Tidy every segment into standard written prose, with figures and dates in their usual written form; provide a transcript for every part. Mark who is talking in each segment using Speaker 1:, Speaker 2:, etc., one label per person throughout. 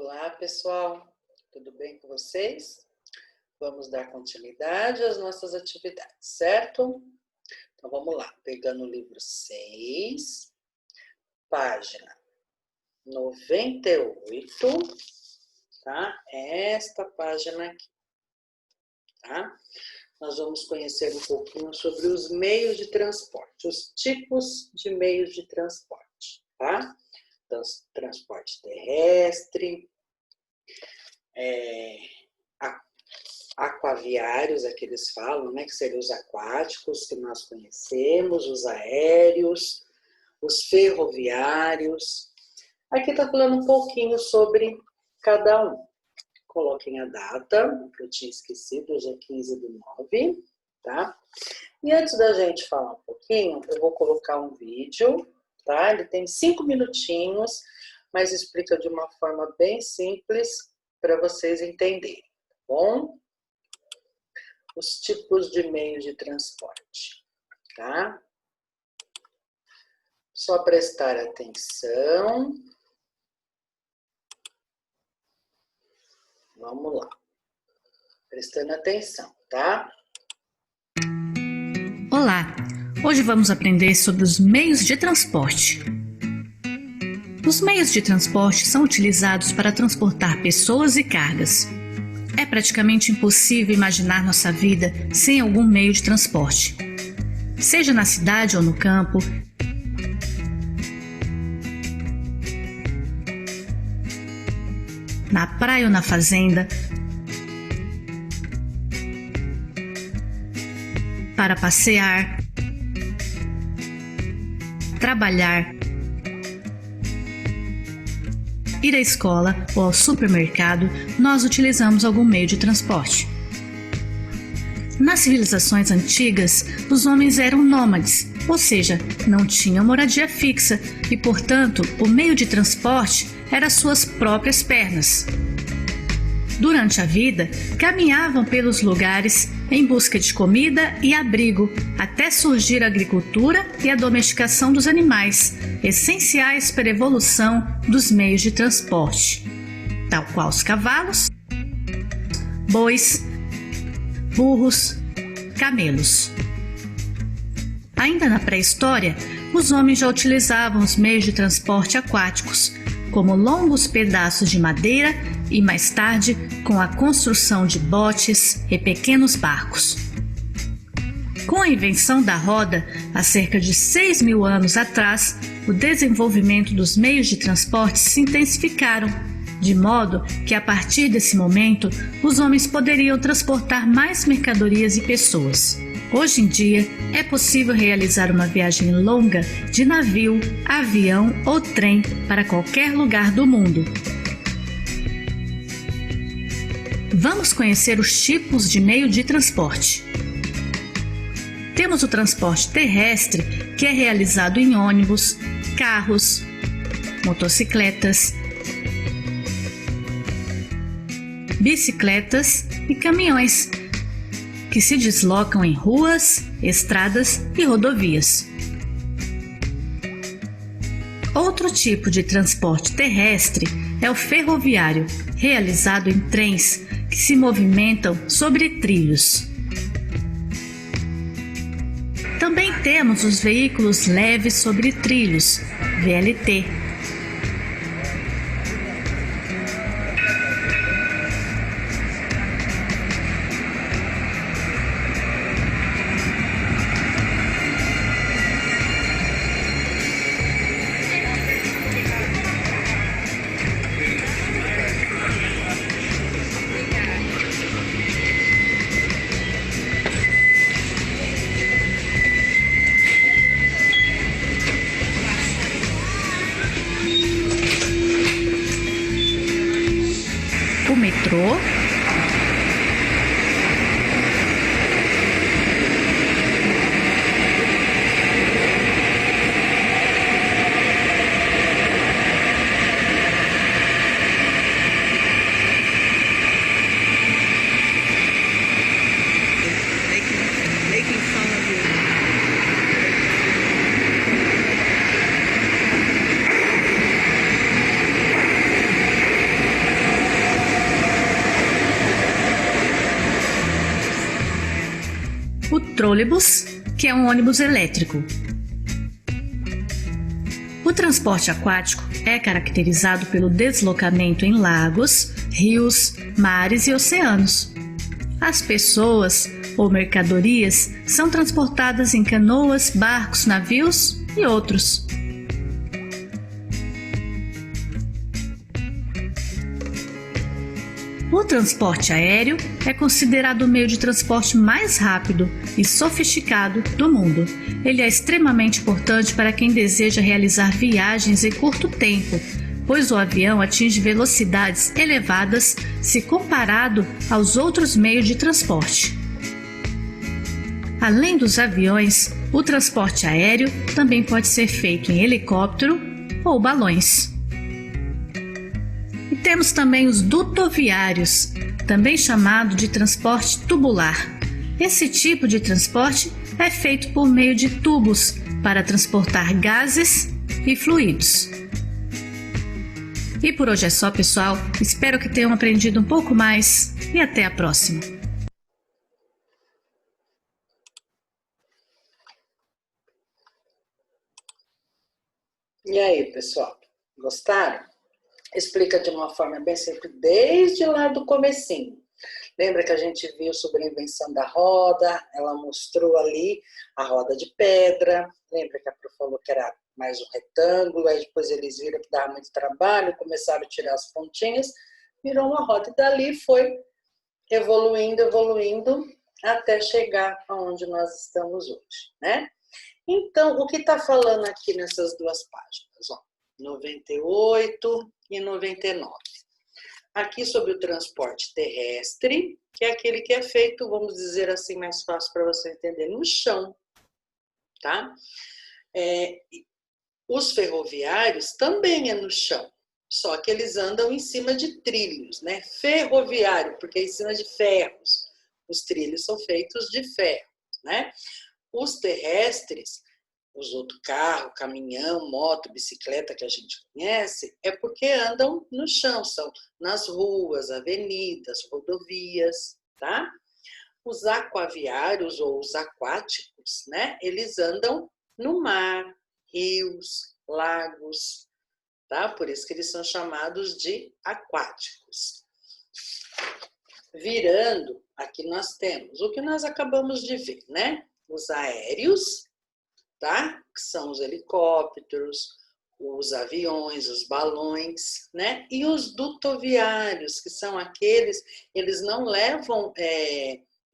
Speaker 1: Olá, pessoal, tudo bem com vocês? Vamos dar continuidade às nossas atividades, certo? Então, vamos lá, pegando o livro 6, página 98, tá? Esta página aqui, tá? Nós vamos conhecer um pouquinho sobre os meios de transporte, os tipos de meios de transporte, tá? Então, transporte terrestre, aquaviários, é que eles falam, né? Que seriam os aquáticos que nós conhecemos, os aéreos, os ferroviários. Aqui está falando um pouquinho sobre cada um. Coloquem a data, que eu tinha esquecido, hoje é 15/9, tá? E antes da gente falar um pouquinho, eu vou colocar um vídeo, tá? Ele tem 5 minutinhos, mas explica de uma forma bem simples para vocês entenderem, tá bom? Os tipos de meios de transporte, tá? Só prestar atenção. Vamos lá. Prestando atenção, tá?
Speaker 2: Olá! Hoje vamos aprender sobre os meios de transporte. Os meios de transporte são utilizados para transportar pessoas e cargas. É praticamente impossível imaginar nossa vida sem algum meio de transporte. Seja na cidade ou no campo, na praia ou na fazenda, para passear, trabalhar, ir à escola ou ao supermercado, nós utilizamos algum meio de transporte. Nas civilizações antigas, os homens eram nômades, ou seja, não tinham moradia fixa e, portanto, o meio de transporte era suas próprias pernas. Durante a vida, caminhavam pelos lugares em busca de comida e abrigo, até surgir a agricultura e a domesticação dos animais, essenciais para a evolução dos meios de transporte, tal qual os cavalos, bois, burros, camelos. Ainda na pré-história, os homens já utilizavam os meios de transporte aquáticos, como longos pedaços de madeira e, mais tarde, com a construção de botes e pequenos barcos. Com a invenção da roda, há cerca de 6.000 anos atrás, o desenvolvimento dos meios de transporte se intensificaram, de modo que, a partir desse momento, os homens poderiam transportar mais mercadorias e pessoas. Hoje em dia, é possível realizar uma viagem longa de navio, avião ou trem para qualquer lugar do mundo. Vamos conhecer os tipos de meio de transporte. Temos o transporte terrestre, que é realizado em ônibus, carros, motocicletas, bicicletas e caminhões, que se deslocam em ruas, estradas e rodovias. Outro tipo de transporte terrestre é o ferroviário, realizado em trens que se movimentam sobre trilhos. Também temos os veículos leves sobre trilhos, VLT. O metrô, trolebus, que é um ônibus elétrico. O transporte aquático é caracterizado pelo deslocamento em lagos, rios, mares e oceanos. As pessoas ou mercadorias são transportadas em canoas, barcos, navios e outros. O transporte aéreo é considerado o meio de transporte mais rápido e sofisticado do mundo. Ele é extremamente importante para quem deseja realizar viagens em curto tempo, pois o avião atinge velocidades elevadas se comparado aos outros meios de transporte. Além dos aviões, o transporte aéreo também pode ser feito em helicóptero ou balões. E temos também os dutoviários, também chamado de transporte tubular. Esse tipo de transporte é feito por meio de tubos para transportar gases e fluidos. E por hoje é só, pessoal. Espero que tenham aprendido um pouco mais e até a próxima.
Speaker 1: E aí, pessoal? Gostaram? Explica de uma forma bem simples, desde lá do comecinho. Lembra que a gente viu sobre a invenção da roda? Ela mostrou ali a roda de pedra. Lembra que a Pro falou que era mais um retângulo, aí depois eles viram que dava muito trabalho, começaram a tirar as pontinhas, virou uma roda. E dali foi evoluindo, até chegar aonde nós estamos hoje, né? Então, o que está falando aqui nessas duas páginas? Ó, 98 e 99. Aqui sobre o transporte terrestre, que é aquele que é feito, vamos dizer assim, mais fácil para você entender, no chão, tá? Os ferroviários também é no chão, só que eles andam em cima de trilhos, né? Ferroviário, porque é em cima de ferros. Os trilhos são feitos de ferro, né? Os terrestres, os outros carro, caminhão, moto, bicicleta que a gente conhece, é porque andam no chão, são nas ruas, avenidas, rodovias, tá? Os aquaviários ou os aquáticos, né? Eles andam no mar, rios, lagos, tá? Por isso que eles são chamados de aquáticos. Virando, aqui nós temos o que nós acabamos de ver, né? Os aéreos, tá? Que são os helicópteros, os aviões, os balões, né? E os dutoviários, que são aqueles, eles não levam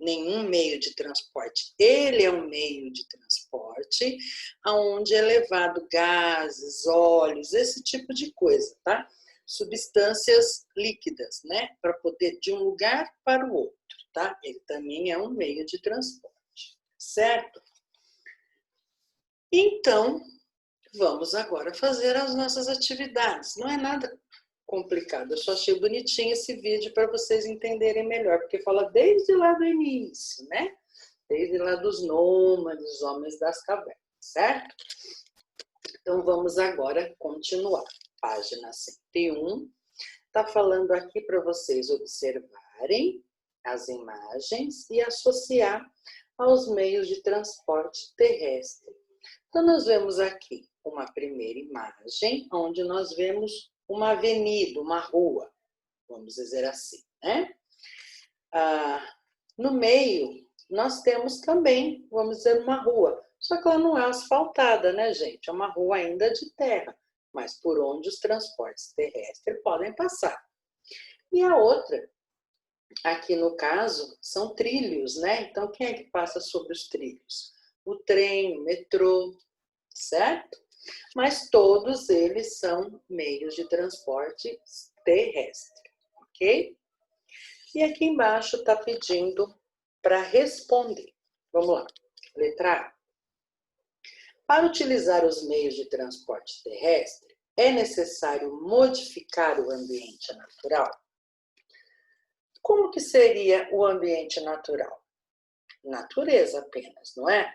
Speaker 1: nenhum meio de transporte. Ele é um meio de transporte onde é levado gases, óleos, esse tipo de coisa, tá? Substâncias líquidas, né? Para poder de um lugar para o outro, tá? Ele também é um meio de transporte, certo? Então, vamos agora fazer as nossas atividades. Não é nada complicado, eu só achei bonitinho esse vídeo para vocês entenderem melhor, porque fala desde lá do início, né? Desde lá dos nômades, homens das cavernas, certo? Então, vamos agora continuar. Página 101. Está falando aqui para vocês observarem as imagens e associar aos meios de transporte terrestre. Então, nós vemos aqui uma primeira imagem, onde nós vemos uma avenida, uma rua, vamos dizer assim, né? No meio, nós temos também, vamos dizer, uma rua, só que ela não é asfaltada, né, gente? É uma rua ainda de terra, mas por onde os transportes terrestres podem passar. E a outra, aqui no caso, são trilhos, né? Então, quem é que passa sobre os trilhos? O trem, o metrô, certo? Mas todos eles são meios de transporte terrestre, ok? E aqui embaixo está pedindo para responder. Vamos lá. Letra A. Para utilizar os meios de transporte terrestre, é necessário modificar o ambiente natural? Como que seria o ambiente natural? Natureza apenas, não é?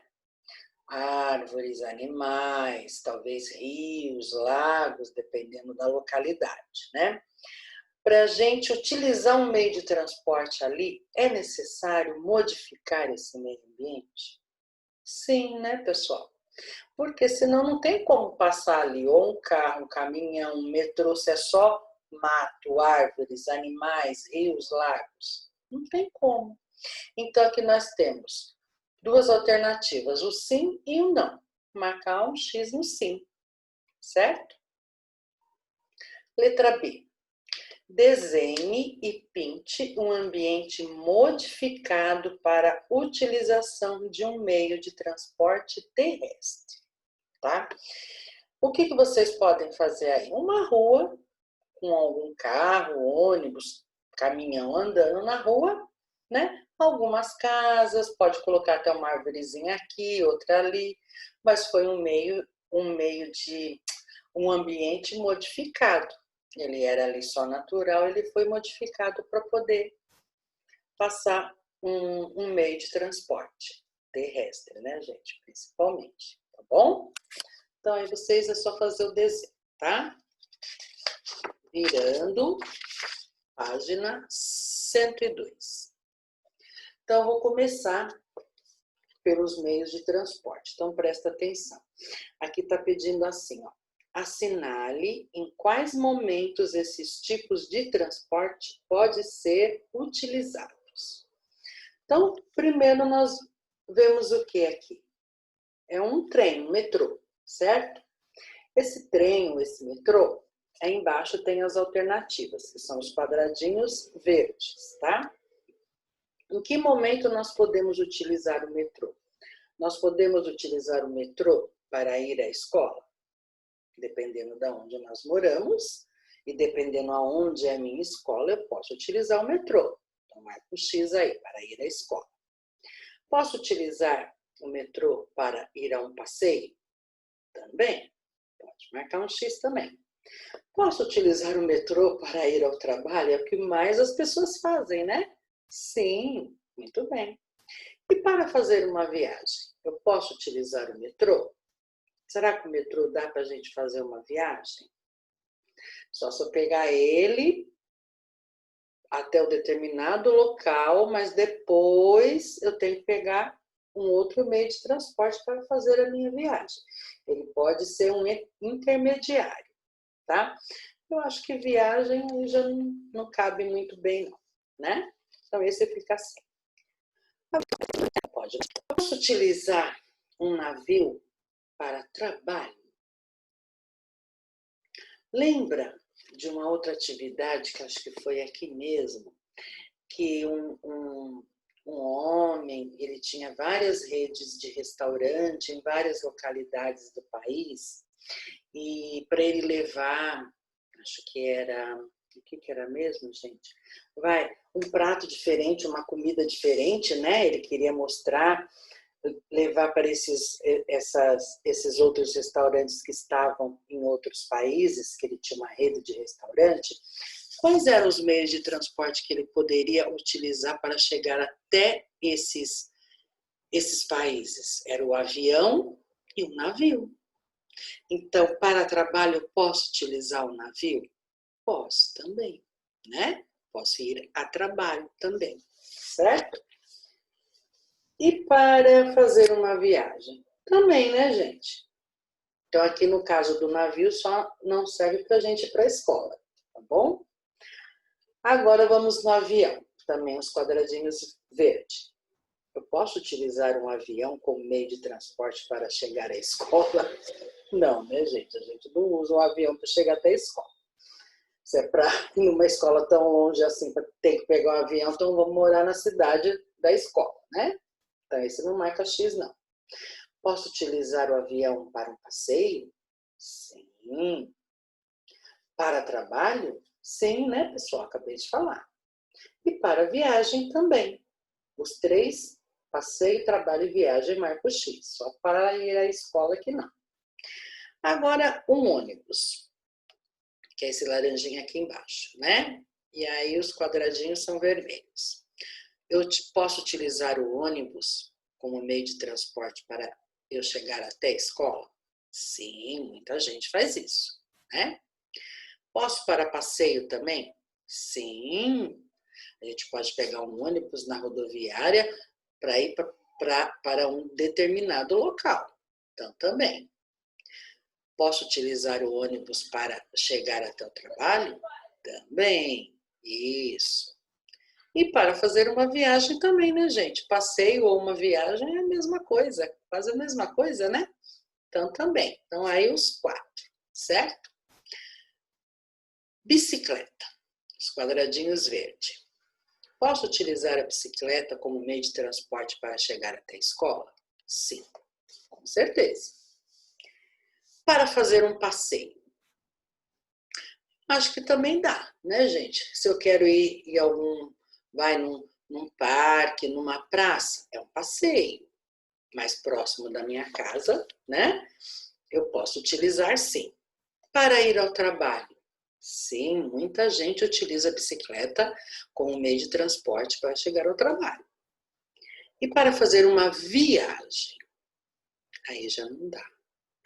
Speaker 1: Árvores, animais, talvez rios, lagos, dependendo da localidade, né? para a gente utilizar um meio de transporte ali, é necessário modificar esse meio ambiente? Sim, né, pessoal? Porque senão não tem como passar ali, ou um carro, um caminhão, um metrô, se é só mato, árvores, animais, rios, lagos. Não tem como. Então, aqui nós temos duas alternativas, o sim e o não. Marcar um X no sim, certo? Letra B. Desenhe e pinte um ambiente modificado para utilização de um meio de transporte terrestre, tá? O que vocês podem fazer aí? Uma rua com algum carro, ônibus, caminhão andando na rua, né? Algumas casas, pode colocar até uma árvorezinha aqui, outra ali, mas foi um ambiente modificado. Ele era ali só natural, ele foi modificado para poder passar um meio de transporte terrestre, né, gente? Principalmente, tá bom? Então, aí vocês é só fazer o desenho, tá? Virando, página 102. Então, eu vou começar pelos meios de transporte. Então, presta atenção. Aqui está pedindo assim, ó. Assinale em quais momentos esses tipos de transporte podem ser utilizados. Então, primeiro nós vemos o que aqui? É um trem, um metrô, certo? Esse trem, esse metrô, aí embaixo tem as alternativas, que são os quadradinhos verdes, tá? Em que momento nós podemos utilizar o metrô? Nós podemos utilizar o metrô para ir à escola? Dependendo de onde nós moramos e dependendo aonde é a minha escola, eu posso utilizar o metrô. Então, marca o X aí, para ir à escola. Posso utilizar o metrô para ir a um passeio? Também. Pode marcar um X também. Posso utilizar o metrô para ir ao trabalho? É o que mais as pessoas fazem, né? Sim, muito bem. E para fazer uma viagem, eu posso utilizar o metrô? Será que o metrô dá para a gente fazer uma viagem? Só se eu pegar ele até um determinado local, mas depois eu tenho que pegar um outro meio de transporte para fazer a minha viagem. Ele pode ser um intermediário, tá? Eu acho que viagem já não cabe muito bem, não, né? Então, esse fica assim. Pode. Eu posso utilizar um navio para trabalho? Lembra de uma outra atividade que acho que foi aqui mesmo, que um homem, ele tinha várias redes de restaurante em várias localidades do país, e para ele levar, acho que era, o que era mesmo, gente? Um prato diferente, uma comida diferente, né? Ele queria mostrar, levar para esses outros restaurantes que estavam em outros países, que ele tinha uma rede de restaurante. Quais eram os meios de transporte que ele poderia utilizar para chegar até esses países? Era o avião e o navio. Então, para trabalho, eu posso utilizar o navio? Posso também, né? Posso ir a trabalho também, certo? E para fazer uma viagem? Também, né, gente? Então, aqui no caso do navio, só não serve para a gente ir para a escola, tá bom? Agora vamos no avião, também os quadradinhos verdes. Eu posso utilizar um avião como meio de transporte para chegar à escola? Não, né, gente? A gente não usa um avião para chegar até a escola. Se é para ir numa escola tão longe assim, para ter que pegar um avião, então vamos morar na cidade da escola, né? Então, esse não marca X, não. Posso utilizar o avião para um passeio? Sim. Para trabalho? Sim, né, pessoal? Acabei de falar. E para viagem também. Os três, passeio, trabalho e viagem, marca o X. Só para ir à escola que não. Agora, um ônibus, que é esse laranjinha aqui embaixo, né? E aí os quadradinhos são vermelhos. Eu posso utilizar o ônibus como meio de transporte para eu chegar até a escola? Sim, muita gente faz isso, né? Posso para passeio também? Sim, a gente pode pegar um ônibus na rodoviária para ir para um determinado local. Então, também. Posso utilizar o ônibus para chegar até o trabalho? Também. Isso. E para fazer uma viagem também, né, gente? Passeio ou uma viagem é a mesma coisa. Quase a mesma coisa, né? Então, também. Então, aí os 4, certo? Bicicleta. Os quadradinhos verdes. Posso utilizar a bicicleta como meio de transporte para chegar até a escola? Sim, com certeza. Para fazer um passeio. Acho que também dá, né, gente? Se eu quero ir em vai num parque, numa praça, é um passeio. Mais próximo da minha casa, né? Eu posso utilizar sim. Para ir ao trabalho. Sim, muita gente utiliza a bicicleta como meio de transporte para chegar ao trabalho. E para fazer uma viagem, aí já não dá.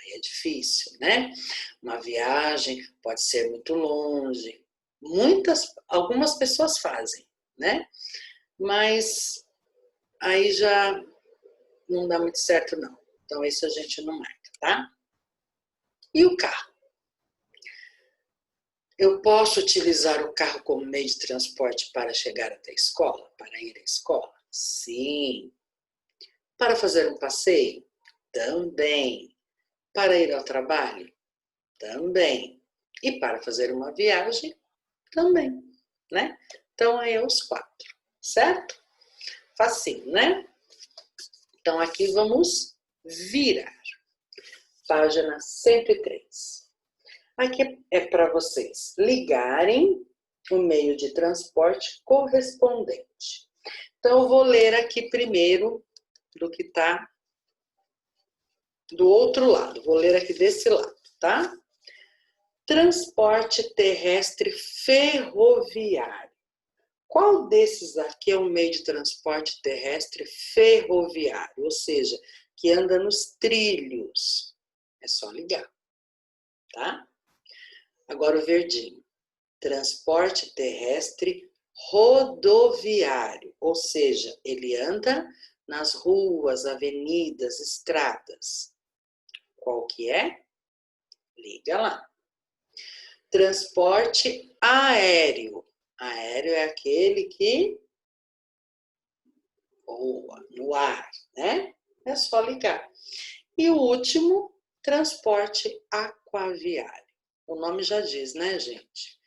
Speaker 1: Aí é difícil, né? Uma viagem pode ser muito longe. Algumas pessoas fazem, né? Mas aí já não dá muito certo, não. Então, isso a gente não marca, tá? E o carro? Eu posso utilizar o carro como meio de transporte para chegar até a escola? Para ir à escola? Sim. Para fazer um passeio? Também. Para ir ao trabalho? Também. E para fazer uma viagem? Também, né? Então, aí é os 4, certo? Facinho, né? Então, aqui vamos virar. Página 103. Aqui é para vocês ligarem o meio de transporte correspondente. Então, eu vou ler aqui primeiro do que está do outro lado. Vou ler aqui desse lado, tá? Transporte terrestre ferroviário. Qual desses aqui é um meio de transporte terrestre ferroviário? Ou seja, que anda nos trilhos. É só ligar, tá? Agora o verdinho. Transporte terrestre rodoviário. Ou seja, ele anda nas ruas, avenidas, estradas. Qual que é? Liga lá. Transporte aéreo. Aéreo é aquele que voa no ar, né? É só ligar. E o último, transporte aquaviário. O nome já diz, né, gente?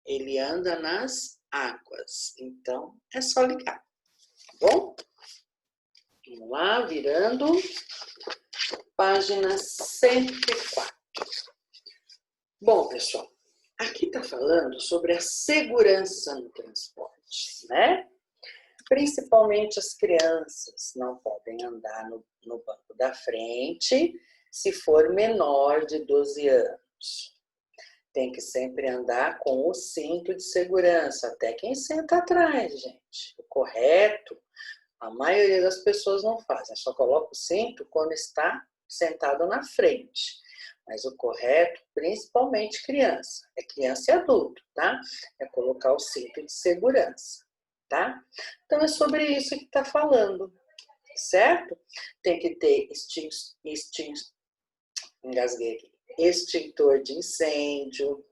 Speaker 1: Ele anda nas águas. Então, é só ligar. Tá bom? Vamos lá, virando. Página 104. Bom, pessoal, aqui está falando sobre a segurança no transporte, né? Principalmente as crianças não podem andar no banco da frente se for menor de 12 anos. Tem que sempre andar com o cinto de segurança, até quem senta atrás, gente. O correto, a maioria das pessoas não fazem, só coloca o cinto quando está sentado na frente. Mas o correto, principalmente criança, é criança e adulto, tá? É colocar o cinto de segurança, tá? Então é sobre isso que está falando, certo? Tem que ter engasguei aqui, extintor de incêndio,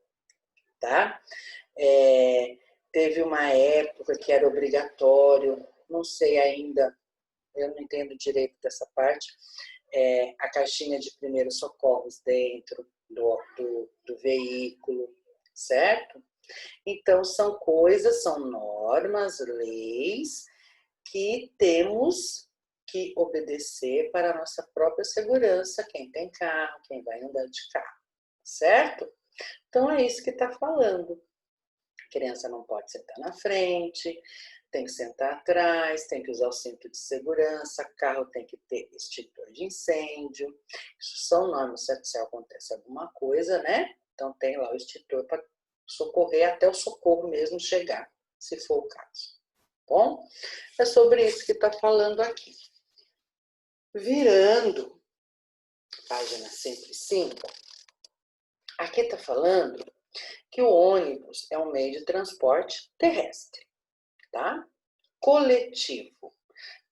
Speaker 1: tá? Teve uma época que era obrigatório, não sei ainda, eu não entendo direito dessa parte, a caixinha de primeiros socorros dentro do veículo, certo? Então, são coisas, são normas, leis que temos que obedecer para a nossa própria segurança, quem tem carro, quem vai andar de carro, certo? Então, é isso que está falando. A criança não pode sentar na frente, tem que sentar atrás, tem que usar o cinto de segurança, carro tem que ter extintor de incêndio. Isso são normas, se acontece alguma coisa, né? Então tem lá o extintor para socorrer até o socorro mesmo chegar, se for o caso. Bom, é sobre isso que está falando aqui. Virando, página 105, aqui está falando que o ônibus é um meio de transporte terrestre, tá? Coletivo.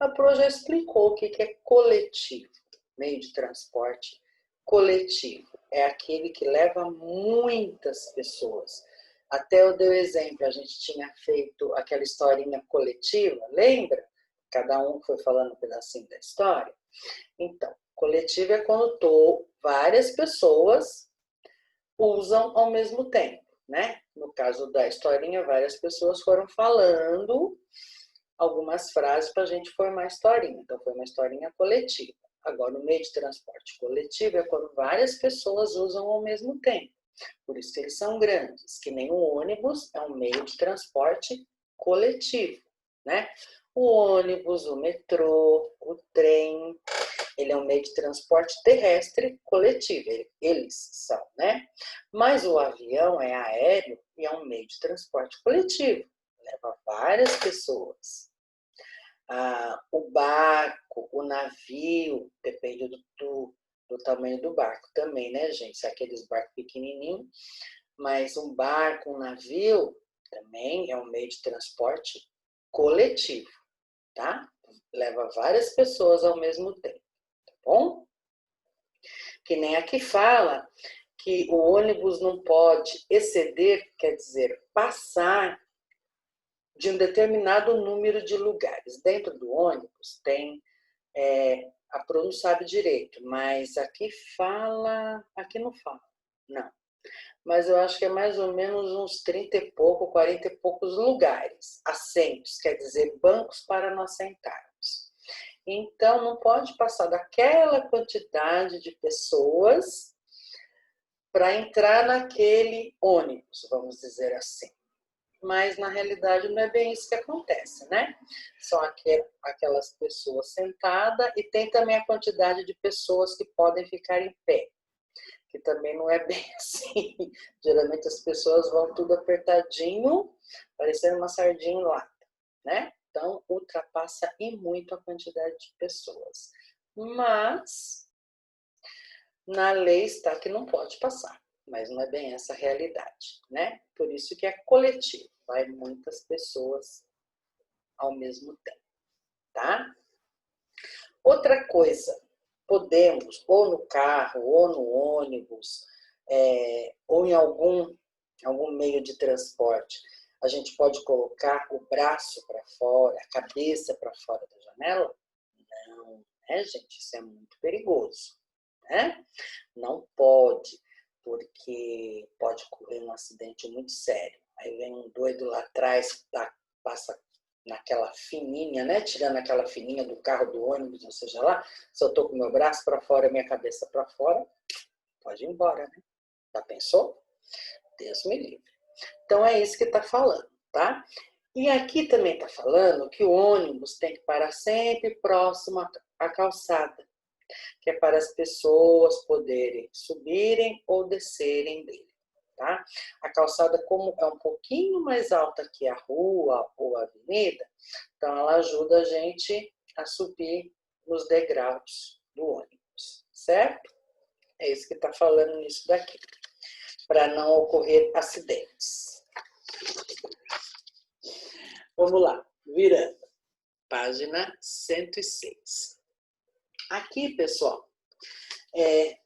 Speaker 1: A Pro já explicou o que é coletivo, meio de transporte coletivo. É aquele que leva muitas pessoas. Até eu dei o exemplo, a gente tinha feito aquela historinha coletiva, lembra? Cada um foi falando um pedacinho da história. Então, coletivo é quando várias pessoas usam ao mesmo tempo, né? No caso da historinha, várias pessoas foram falando algumas frases para a gente formar a historinha. Então, foi uma historinha coletiva. Agora, o meio de transporte coletivo é quando várias pessoas usam ao mesmo tempo. Por isso que eles são grandes, que nem o ônibus é um meio de transporte coletivo, né? O ônibus, o metrô, o trem, ele é um meio de transporte terrestre coletivo, eles são, né? Mas o avião é aéreo e é um meio de transporte coletivo, leva várias pessoas. O barco, o navio, depende do tamanho do barco também, né, gente? Se é aqueles barcos pequenininhos, mas um barco, um navio, também é um meio de transporte coletivo, tá? Leva várias pessoas ao mesmo tempo, tá bom? Que nem aqui fala que o ônibus não pode exceder, quer dizer, passar de um determinado número de lugares. Dentro do ônibus tem, a Pro não sabe direito, mas aqui não fala, não. Mas eu acho que é mais ou menos uns 30 e pouco, 40 e poucos lugares, assentos, quer dizer, bancos para nós sentarmos. Então, não pode passar daquela quantidade de pessoas para entrar naquele ônibus, vamos dizer assim. Mas, na realidade, não é bem isso que acontece, né? São aquelas pessoas sentadas e tem também a quantidade de pessoas que podem ficar em pé, que também não é bem assim. Geralmente as pessoas vão tudo apertadinho, parecendo uma sardinha em lata, né? Então, ultrapassa e muito a quantidade de pessoas. Mas, na lei está que não pode passar, mas não é bem essa a realidade, né? Por isso que é coletivo, vai muitas pessoas ao mesmo tempo, tá? Outra coisa, podemos, ou no carro, ou no ônibus, ou em algum meio de transporte, a gente pode colocar o braço para fora, a cabeça para fora da janela? Não, né, gente? Isso é muito perigoso, né? Não pode, porque pode ocorrer um acidente muito sério. Aí vem um doido lá atrás, passa naquela fininha, né? Tirando aquela fininha do carro, do ônibus, ou seja lá, se eu estou com meu braço para fora, minha cabeça para fora, pode ir embora, né? Já pensou? Deus me livre. Então é isso que está falando, tá? E aqui também está falando que o ônibus tem que parar sempre próximo à calçada, que é para as pessoas poderem subirem ou descerem dele, tá? A calçada, como é um pouquinho mais alta que a rua ou a avenida, então ela ajuda a gente a subir nos degraus do ônibus, certo? É isso que está falando nisso daqui, para não ocorrer acidentes. Vamos lá, virando, página 106. Aqui, pessoal,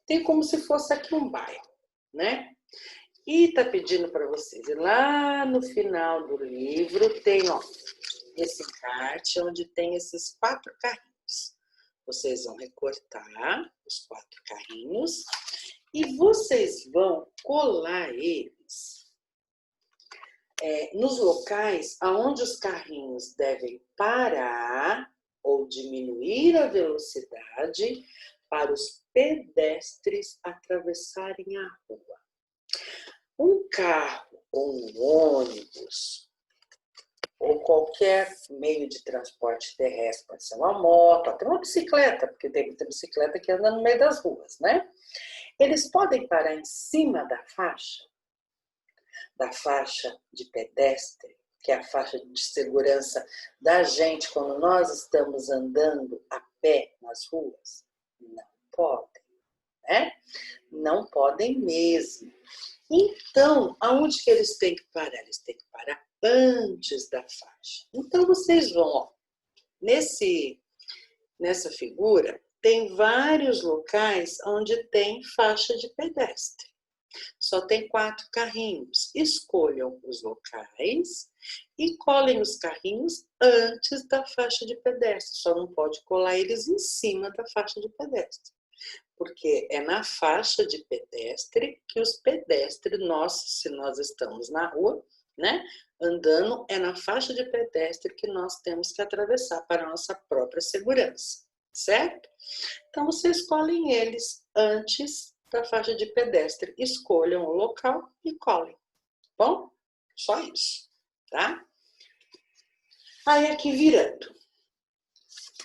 Speaker 1: tem como se fosse aqui um bairro, né? E tá pedindo para vocês, e lá no final do livro tem, ó, esse encarte onde tem esses 4 carrinhos. Vocês vão recortar os 4 carrinhos e vocês vão colar eles nos locais aonde os carrinhos devem parar ou diminuir a velocidade para os pedestres atravessarem a rua. Um carro ou um ônibus ou qualquer meio de transporte terrestre, pode ser uma moto, até uma bicicleta, porque tem muita bicicleta que anda no meio das ruas, né? Eles podem parar em cima da faixa de pedestre, que é a faixa de segurança da gente quando nós estamos andando a pé nas ruas? Não podem, né? Não podem mesmo. Então, aonde que eles têm que parar? Eles têm que parar antes da faixa. Então, vocês vão, ó, nessa figura, tem vários locais onde tem faixa de pedestre. Só tem 4 carrinhos. Escolham os locais e colhem os carrinhos antes da faixa de pedestre. Só não pode colar eles em cima da faixa de pedestre. Porque é na faixa de pedestre que os pedestres, se nós estamos na rua, né, andando, é na faixa de pedestre que nós temos que atravessar para a nossa própria segurança, certo? Então, vocês escolhem eles antes da faixa de pedestre. Escolham o local e colhem. Bom, só isso, tá? Aí, aqui virando.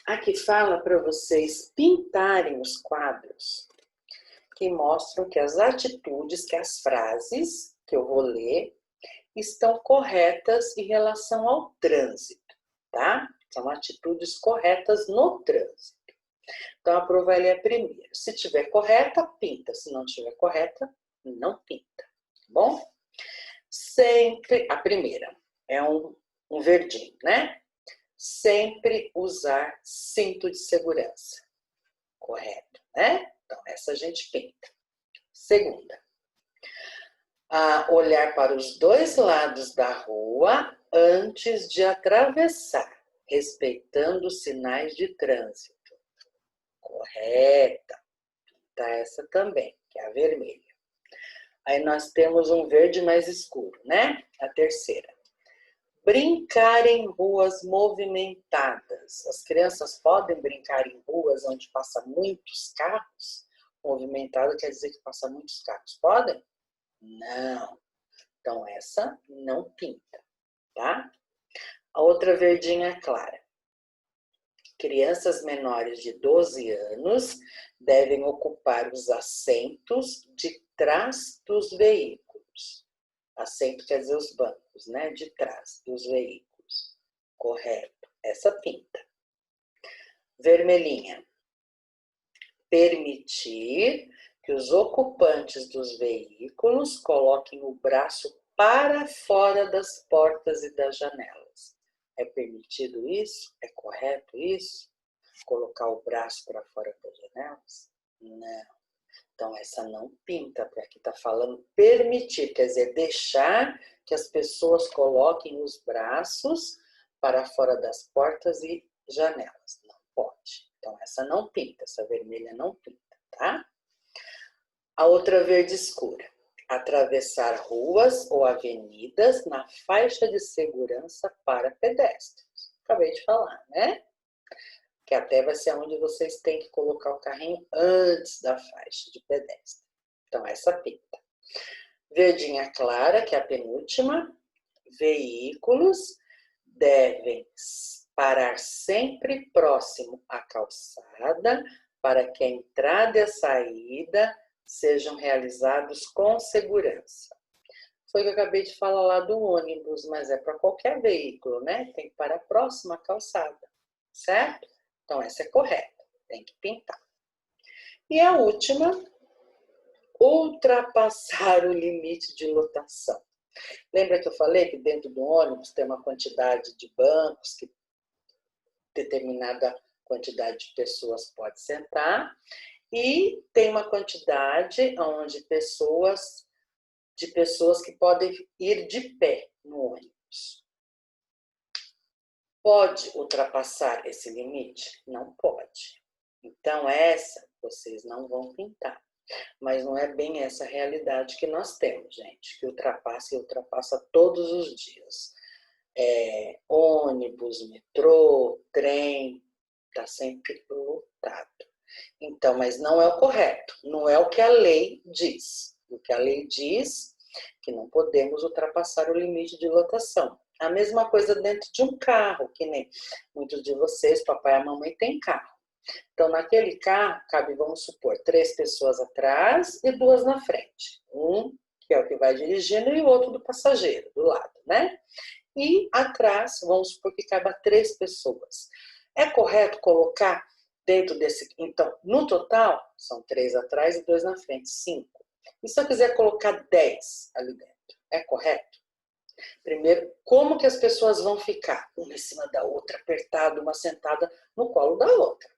Speaker 1: Aqui fala para vocês pintarem os quadros que mostram que as atitudes, que as frases que eu vou ler estão corretas em relação ao trânsito, tá? São atitudes corretas no trânsito. Então, a prova vai ler a primeira. Se tiver correta, pinta. Se não tiver correta, não pinta. Tá bom? Sempre, a primeira é um verdinho, né? Sempre usar cinto de segurança. Correto, né? Então, essa a gente pinta. Segunda, olhar para os 2 lados da rua antes de atravessar, respeitando os sinais de trânsito. Correta. Pinta essa também, que é a vermelha. Aí nós temos um verde mais escuro, né? A terceira. Brincar em ruas movimentadas. As crianças podem brincar em ruas onde passa muitos carros? Movimentado quer dizer que passa muitos carros. Podem? Não. Então, essa não pinta, tá? A outra verdinha clara. Crianças menores de 12 anos devem ocupar os assentos de trás dos veículos. Assento quer dizer os bancos, né? De trás dos veículos. Correto. Essa pinta. Vermelhinha. Permitir que os ocupantes dos veículos coloquem o braço para fora das portas e das janelas. É permitido isso? É correto isso? Colocar o braço para fora das janelas? Não. Então, essa não pinta, porque aqui está falando permitir, quer dizer, deixar que as pessoas coloquem os braços para fora das portas e janelas. Não pode. Então, essa não pinta, essa vermelha não pinta, tá? A outra verde escura. Atravessar ruas ou avenidas na faixa de segurança para pedestres. Acabei de falar, né? Que até vai ser onde vocês têm que colocar o carrinho antes da faixa de pedestre. Então, essa pinta. Verdinha clara, que é a penúltima. Veículos devem parar sempre próximo à calçada para que a entrada e a saída sejam realizados com segurança. Foi o que eu acabei de falar lá do ônibus, mas é para qualquer veículo, né? Tem que parar próximo à calçada, certo? Então, essa é correta, tem que pintar. E a última, ultrapassar o limite de lotação. Lembra que eu falei que dentro do ônibus tem uma quantidade de bancos que determinada quantidade de pessoas pode sentar e tem uma quantidade onde de pessoas que podem ir de pé no ônibus. Pode ultrapassar esse limite? Não pode. Então, essa vocês não vão pintar. Mas não é bem essa a realidade que nós temos, gente. Que ultrapassa e ultrapassa todos os dias. Ônibus, metrô, trem, está sempre lotado. Então, mas não é o correto. Não é o que a lei diz. O que a lei diz que não podemos ultrapassar o limite de lotação. A mesma coisa dentro de um carro, que nem muitos de vocês, papai e a mamãe, têm carro. Então, naquele carro, cabe, vamos supor, 3 pessoas atrás e 2 na frente. Um, que é o que vai dirigindo, e o outro do passageiro, do lado, né? E atrás, vamos supor que caiba 3 pessoas. É correto colocar dentro desse... Então, no total, são 3 atrás e 2 na frente, 5. E se eu quiser colocar 10 ali dentro, é correto? Primeiro, como que as pessoas vão ficar? Uma em cima da outra, apertada, uma sentada no colo da outra.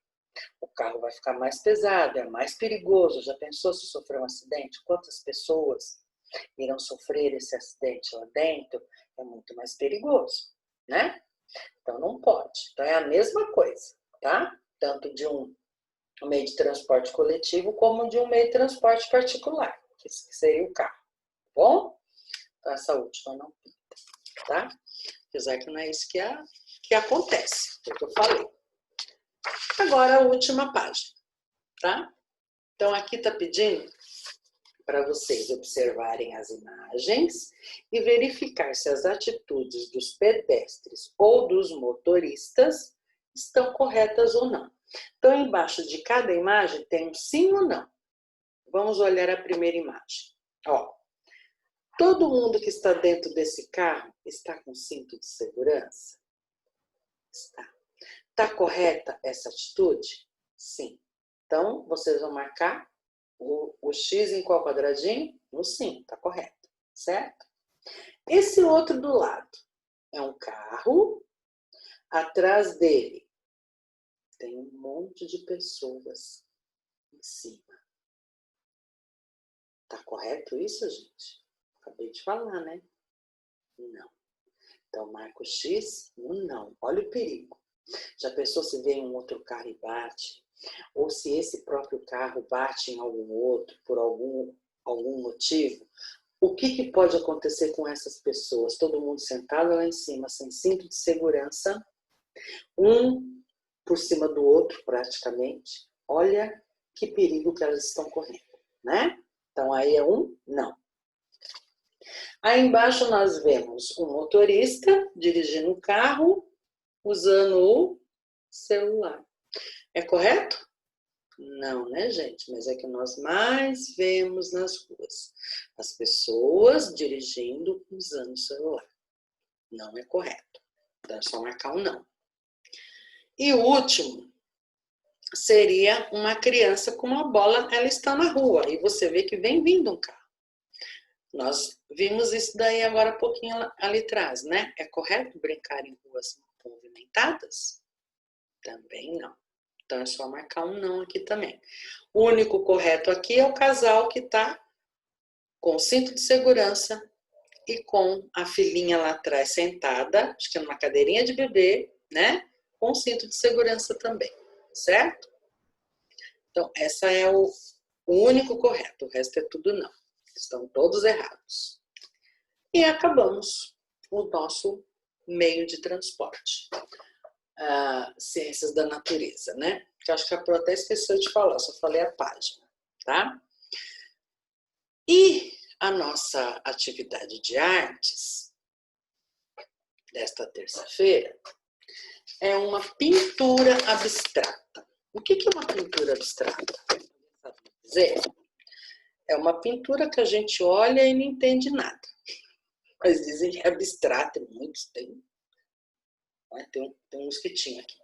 Speaker 1: O carro vai ficar mais pesado, é mais perigoso. Já pensou se sofrer um acidente? Quantas pessoas irão sofrer esse acidente lá dentro? É muito mais perigoso, né? Então não pode. Então é a mesma coisa, tá? Tanto de um meio de transporte coletivo como de um meio de transporte particular, que seria o carro, tá bom? Então essa última não pinta, tá? Apesar que não é isso que acontece, é o que eu falei. Agora a última página, tá? Então aqui tá pedindo para vocês observarem as imagens e verificar se as atitudes dos pedestres ou dos motoristas estão corretas ou não. Então, embaixo de cada imagem tem um sim ou não. Vamos olhar a primeira imagem. Ó, todo mundo que está dentro desse carro está com cinto de segurança? Está. Está correta essa atitude? Sim. Então, vocês vão marcar o X em qual quadradinho? No sim, está correto, certo? Esse outro do lado é um carro, atrás dele tem um monte de pessoas em cima. Tá correto isso, gente? Acabei de falar, né? Não. Então, marca o X no não. Olha o perigo. Já pensou se vem um outro carro e bate? Ou se esse próprio carro bate em algum outro por algum motivo? O que pode acontecer com essas pessoas? Todo mundo sentado lá em cima, sem cinto de segurança, um por cima do outro praticamente. Olha que perigo que elas estão correndo, né? Então aí é um não. Aí embaixo nós vemos um motorista dirigindo o carro, usando o celular. É correto? Não, né, gente? Mas é que nós mais vemos nas ruas. As pessoas dirigindo usando o celular. Não é correto. Então é só marcar um não. E o último seria uma criança com uma bola, ela está na rua e você vê que vem vindo um carro. Nós vimos isso daí agora há pouquinho ali atrás, né? É correto brincar em ruas movimentadas? Também não. Então é só marcar um não aqui também. O único correto aqui é o casal que está com cinto de segurança e com a filhinha lá atrás sentada, acho que é numa cadeirinha de bebê, né? Com cinto de segurança também, certo? Então, essa é o único correto, o resto é tudo não. Estão todos errados. E acabamos o nosso meio de transporte. Ciências da natureza, né? Que eu acho que a Pro até esqueceu de falar, só falei a página, tá? E a nossa atividade de artes desta terça-feira é uma pintura abstrata. O que é uma pintura abstrata? Sabe dizer? É uma pintura que a gente olha e não entende nada. Mas dizem que é abstrata, muitos tem. Tem um mosquitinho aqui.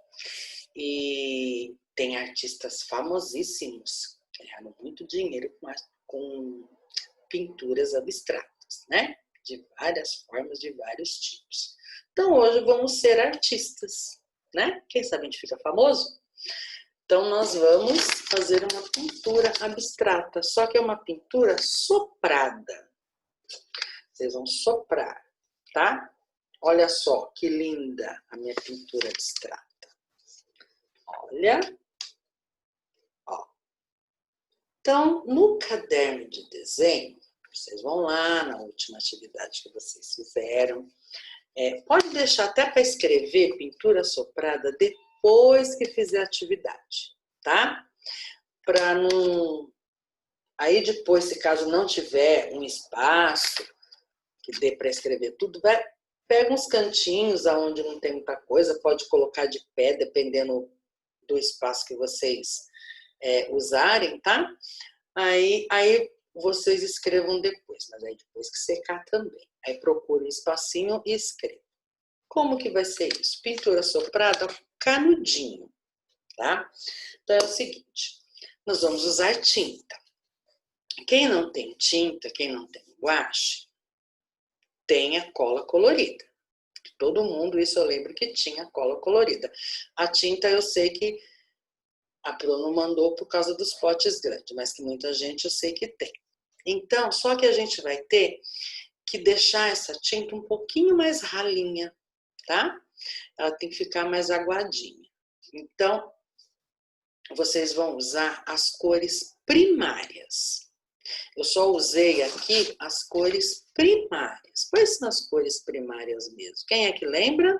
Speaker 1: E tem artistas famosíssimos que ganharam muito dinheiro com pinturas abstratas, né? De várias formas, de vários tipos. Então hoje vamos ser artistas, né? Quem sabe a gente fica famoso? Então nós vamos fazer uma pintura abstrata, só que é uma pintura soprada. Vocês vão soprar, tá? Olha só que linda a minha pintura abstrata. Olha. Ó. Então, no caderno de desenho, vocês vão lá na última atividade que vocês fizeram. Pode deixar até para escrever pintura soprada depois que fizer a atividade, tá? Para não... Aí depois, se caso não tiver um espaço que dê para escrever tudo, pega uns cantinhos aonde não tem muita coisa, pode colocar de pé, dependendo do espaço que vocês usarem, tá? Aí vocês escrevam depois, mas aí depois que secar também. Aí procure um espacinho e escreva. Como que vai ser isso? Pintura soprada, canudinho, tá? Então é o seguinte, nós vamos usar tinta. Quem não tem tinta, quem não tem guache, tem a cola colorida. Todo mundo, isso eu lembro que tinha cola colorida. A tinta eu sei que a Pro não mandou por causa dos potes grandes, mas que muita gente eu sei que tem. Então, só que a gente vai ter que deixar essa tinta um pouquinho mais ralinha, tá? Ela tem que ficar mais aguadinha. Então, vocês vão usar as cores primárias. Eu só usei aqui as cores primárias. Quais são as cores primárias mesmo? Quem é que lembra?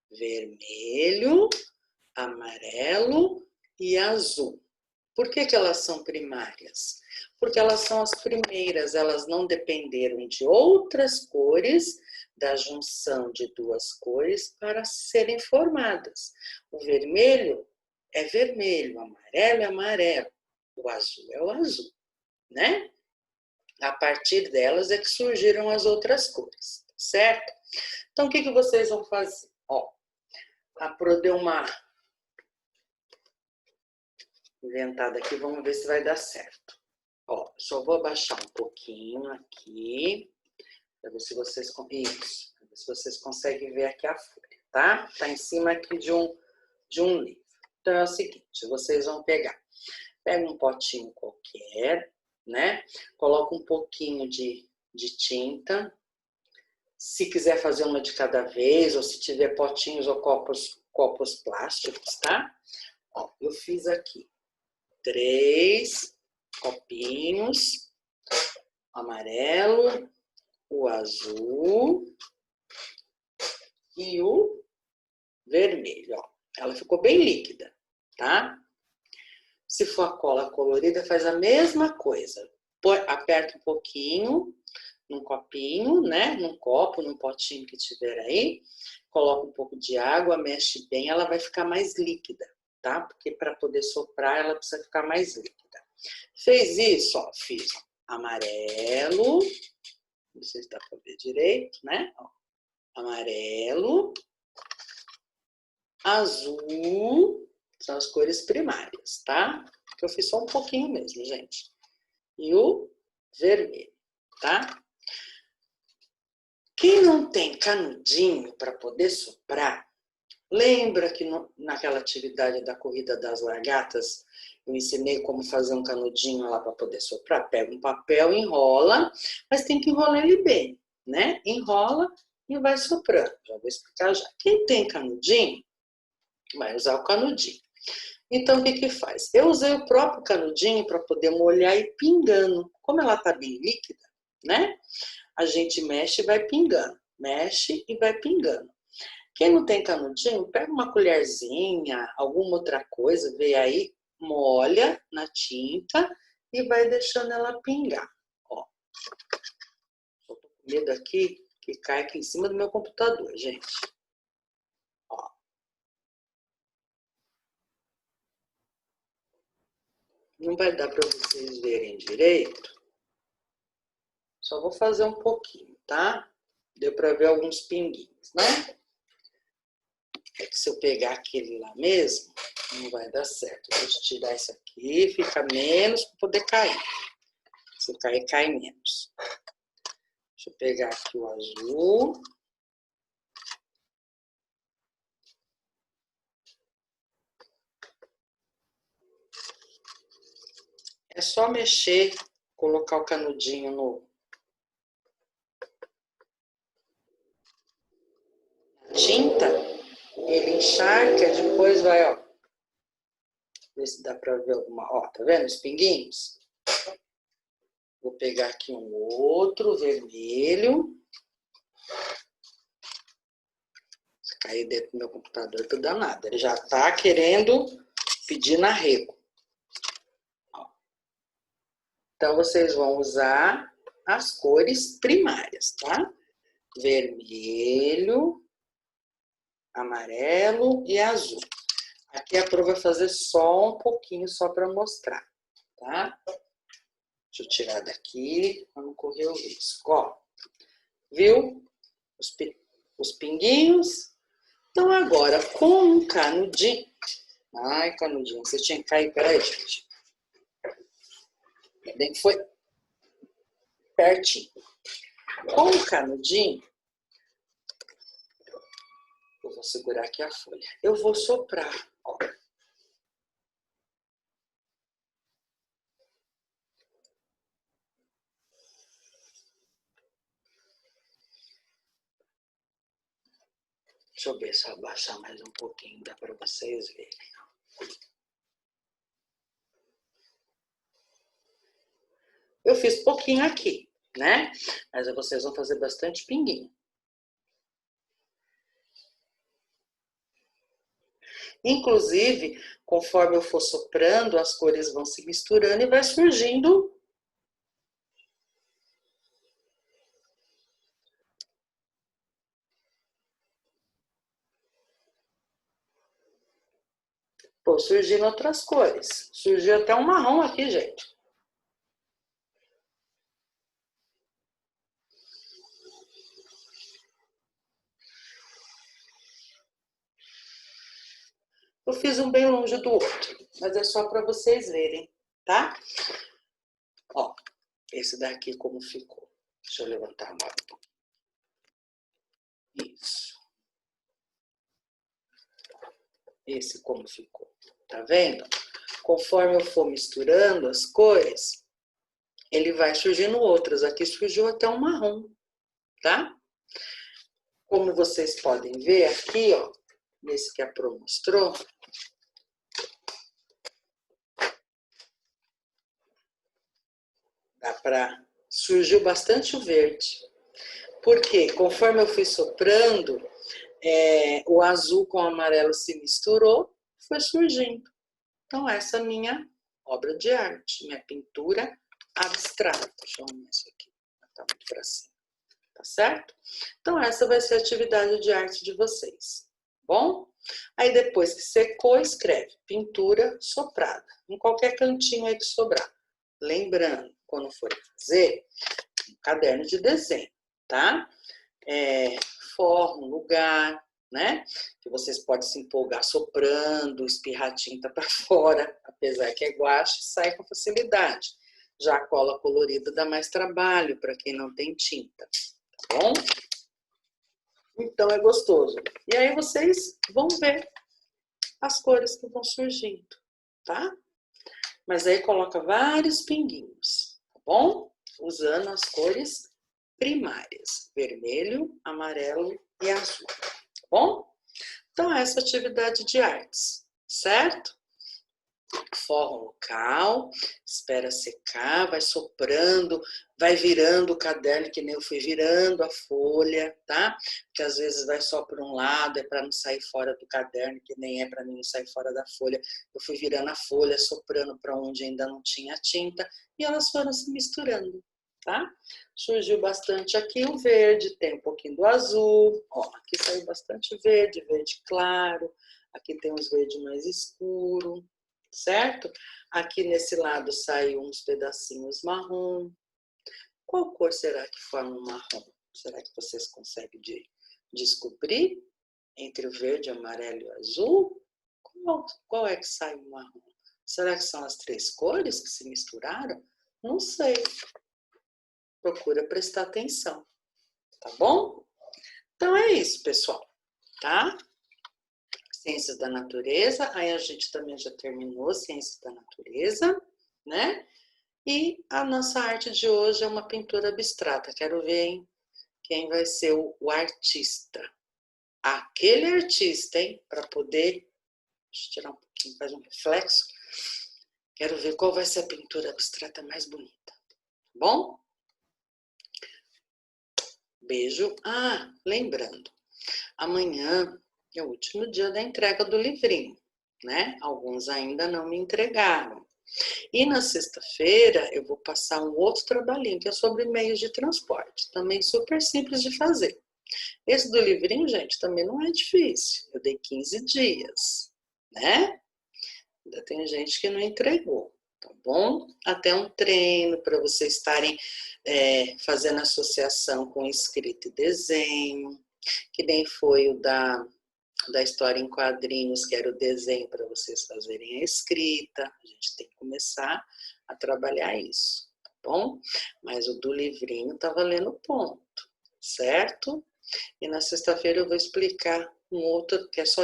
Speaker 1: Vermelho, amarelo e azul. Por que elas são primárias? Porque elas são as primeiras, elas não dependeram de outras cores, da junção de duas cores para serem formadas. O vermelho é vermelho, o amarelo é amarelo, o azul é o azul, né? A partir delas é que surgiram as outras cores, certo? Então, o que vocês vão fazer? Ó, a Pro deu uma inventada aqui, vamos ver se vai dar certo. Ó, só vou abaixar um pouquinho aqui, para ver se vocês, isso, pra ver se vocês conseguem ver aqui a folha, tá? Tá em cima aqui de um livro. Então é o seguinte, vocês vão pega um potinho qualquer, né? Coloca um pouquinho de tinta. Se quiser fazer uma de cada vez, ou se tiver potinhos ou copos plásticos, tá? Ó, eu fiz aqui 3 copinhos, amarelo, o azul e o vermelho, ó. Ela ficou bem líquida, tá? Se for a cola colorida, faz a mesma coisa. Aperta um pouquinho num copinho, né? Num copo, num potinho que tiver aí. Coloca um pouco de água, mexe bem, ela vai ficar mais líquida, tá? Porque para poder soprar, ela precisa ficar mais líquida. Fez isso, ó, fiz amarelo, não sei se dá para ver direito, né? Ó, amarelo, azul, são as cores primárias, tá? Que eu fiz só um pouquinho mesmo, gente. E o vermelho, tá? Quem não tem canudinho para poder soprar, lembra que naquela atividade da corrida das largatas, eu ensinei como fazer um canudinho lá para poder soprar? Pega um papel, enrola, mas tem que enrolar ele bem, né? Enrola e vai soprando. Já vou explicar já. Quem tem canudinho, vai usar o canudinho. Então, o que faz? Eu usei o próprio canudinho para poder molhar e pingando. Como ela está bem líquida, né? A gente mexe e vai pingando. Mexe e vai pingando. Quem não tem canudinho, pega uma colherzinha, alguma outra coisa, vê aí, molha na tinta e vai deixando ela pingar. Ó, só tô com medo aqui que cai aqui em cima do meu computador, gente. Ó. Não vai dar para vocês verem direito. Só vou fazer um pouquinho, tá? Deu para ver alguns pinguinhos, né? É que se eu pegar aquele lá mesmo, não vai dar certo. Vou tirar isso aqui, fica menos para poder cair. Se cair, cai menos. Deixa eu pegar aqui o azul. É só mexer, colocar o canudinho no tinta, ele encharca, depois vai, ó. Ver se dá para ver alguma. Ó, tá vendo os pinguinhos? Vou pegar aqui um outro vermelho. Se cair dentro do meu computador, tô danado. Ele já tá querendo pedir arrego. Ó. Então, vocês vão usar as cores primárias, tá? Vermelho, amarelo e azul. Aqui a Pro vai fazer só um pouquinho, só para mostrar, tá? Deixa eu tirar daqui, para não correr o risco. Ó, viu? Os pinguinhos. Então, agora, com um canudinho... Ai, canudinho, você tinha que cair. Peraí, gente. Bem que foi pertinho. Com o canudinho, eu vou segurar aqui a folha. Eu vou soprar, ó. Deixa eu ver se eu abaixar mais um pouquinho, dá para vocês verem. Eu fiz pouquinho aqui, né? Mas vocês vão fazer bastante pinguinho. Inclusive, conforme eu for soprando, as cores vão se misturando e vai surgindo surgindo outras cores. Surgiu até um marrom aqui, gente. Eu fiz um bem longe do outro, mas é só para vocês verem, tá? Ó, esse daqui como ficou. Deixa eu levantar a mão. Isso. Esse como ficou. Tá vendo? Conforme eu for misturando as cores, ele vai surgindo outras. Aqui surgiu até um marrom, tá? Como vocês podem ver aqui, ó, nesse que a Pro mostrou, dá pra... surgiu bastante o verde. Porque conforme eu fui soprando, o azul com o amarelo se misturou, foi surgindo. Então, essa é a minha obra de arte, minha pintura abstrata. Deixa eu arrumar isso aqui, tá muito pra cima, tá certo? Então, essa vai ser a atividade de arte de vocês, tá bom? Aí, depois que secou, escreve pintura soprada, em qualquer cantinho aí que sobrar. Lembrando, quando for fazer, um caderno de desenho, tá? Forma um lugar, né? Que vocês podem se empolgar soprando, espirrar tinta para fora, apesar que é guache, sai com facilidade. Já a cola colorida dá mais trabalho para quem não tem tinta, tá bom? Então é gostoso. E aí vocês vão ver as cores que vão surgindo, tá? Mas aí coloca vários pinguinhos, tá bom? Usando as cores primárias, vermelho, amarelo e azul, tá bom? Então, essa é a atividade de artes, certo? Forra o local, espera secar, vai soprando, vai virando o caderno, que nem eu fui virando a folha, tá? Porque às vezes vai só por um lado, é para não sair fora do caderno, que nem é para mim não sair fora da folha. Eu fui virando a folha, soprando para onde ainda não tinha tinta, e elas foram se misturando, tá? Surgiu bastante aqui o verde, tem um pouquinho do azul, ó, aqui saiu bastante verde, verde claro, aqui tem uns verdes mais escuros, certo? Aqui nesse lado saiu uns pedacinhos marrom. Qual cor será que forma um marrom? Será que vocês conseguem descobrir entre o verde, amarelo e azul? Qual é que sai o marrom? Será que são as três cores que se misturaram? Não sei. Procura prestar atenção, tá bom? Então é isso, pessoal, tá? Ciências da natureza, aí a gente também já terminou Ciências da natureza, né? E a nossa arte de hoje é uma pintura abstrata. Quero ver, hein? Quem vai ser o artista. Aquele artista, hein? Para poder... Deixa eu tirar um pouquinho, faz um reflexo. Quero ver qual vai ser a pintura abstrata mais bonita. Tá bom? Beijo. Ah, lembrando, amanhã é o último dia da entrega do livrinho, né? Alguns ainda não me entregaram. E na sexta-feira eu vou passar um outro trabalhinho, que é sobre meios de transporte. Também super simples de fazer. Esse do livrinho, gente, também não é difícil. Eu dei 15 dias, né? Ainda tem gente que não entregou, tá bom? Até um treino para vocês estarem fazendo associação com escrita e desenho, que nem foi o da da história em quadrinhos, que era o desenho para vocês fazerem a escrita. A gente tem que começar a trabalhar isso, tá bom? Mas o do livrinho tá valendo ponto, certo? E na sexta-feira eu vou explicar um outro, que é só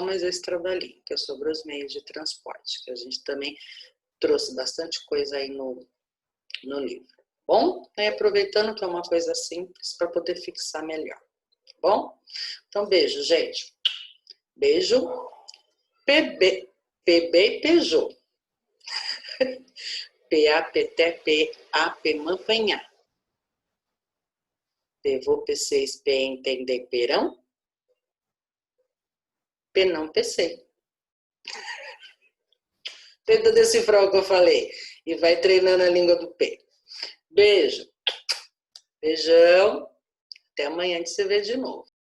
Speaker 1: mais esse trabalhinho, que é sobre os meios de transporte, que a gente também trouxe bastante coisa aí no livro. Bom, aí aproveitando que é uma coisa simples para poder fixar melhor, tá bom? Então, beijo, gente. Beijo. PB e Peugeot. P-A-P-T-P-A-P Mampanhar. Pevô, P6, P entender perão. P não, P6. Tenta decifrar o que eu falei. E vai treinando a língua do P. Beijo. Beijão. Até amanhã que você vê de novo.